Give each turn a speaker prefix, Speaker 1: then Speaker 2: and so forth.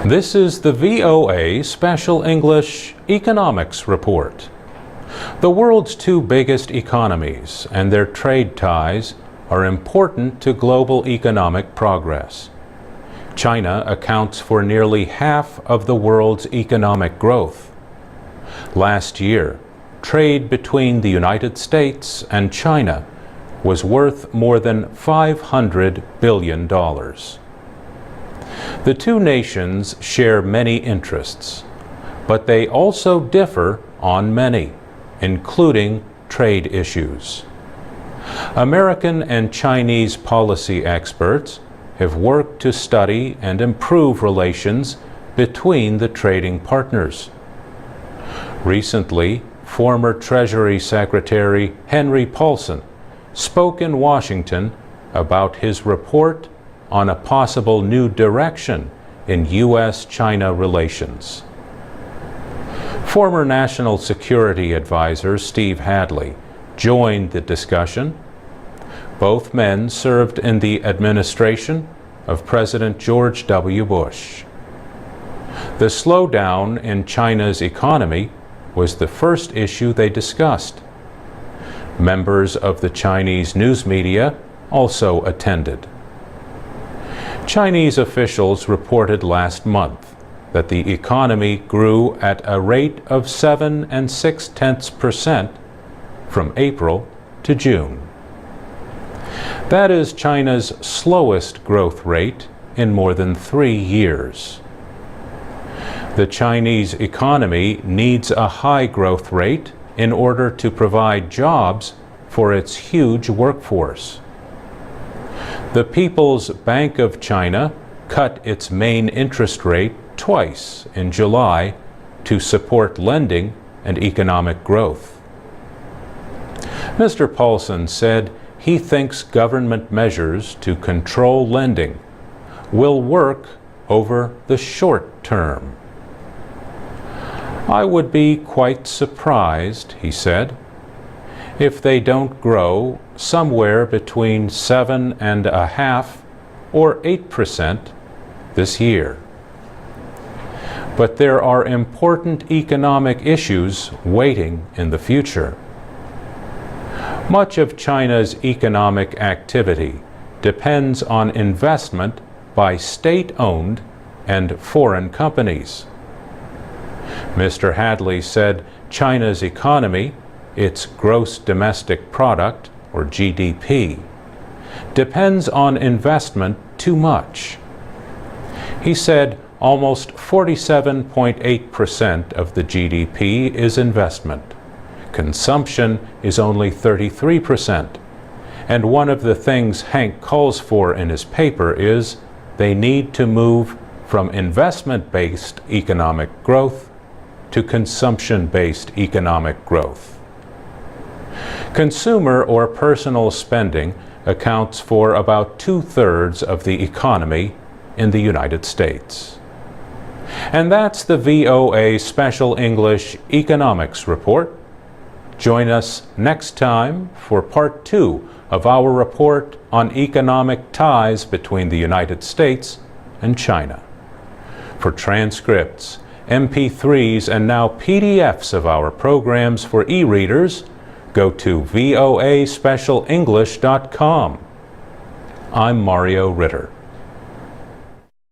Speaker 1: This is the VOA Special English Economics Report. The world's two biggest economies and their trade ties are important to global economic progress. China accounts for nearly half of the world's economic growth. Last year, trade between the United States and China was worth more than $500 billion. The two nations share many interests, but they also differ on many, including trade issues. American and Chinese policy experts have worked to study and improve relations between the trading partners. Recently, former Treasury Secretary Henry Paulson spoke in Washington about his report on a possible new direction in U.S.-China relations. Former National Security Advisor Steve Hadley joined the discussion. Both men served in the administration of President George W. Bush. The slowdown in China's economy was the first issue they discussed. Members of the Chinese news media also attended. Chinese officials reported last month that the economy grew at a rate of 7.6% from April to June. That is China's slowest growth rate in more than 3 years. The Chinese economy needs a high growth rate in order to provide jobs for its huge workforce. The People's Bank of China cut its main interest rate twice in July to support lending and economic growth. Mr. Paulson said he thinks government measures to control lending will work over the short term. I would be quite surprised, he said, if they don't grow somewhere between 7.5% or 8% this year. But there are important economic issues waiting in the future. Much of China's economic activity depends on investment by state-owned and foreign companies. Mr. Hadley said China's economy, its gross domestic product, or GDP, depends on investment too much. He said almost 47.8% of the GDP is investment. Consumption is only 33%. And one of the things Hank calls for in his paper is they need to move from investment-based economic growth to consumption-based economic growth. Consumer or personal spending accounts for about 2/3 of the economy in the United States. And that's the VOA Special English Economics Report. Join us next time for Part 2 of our report on economic ties between the United States and China. For transcripts, MP3s, and now PDFs of our programs for e-readers, go to voaspecialenglish.com. I'm Mario Ritter.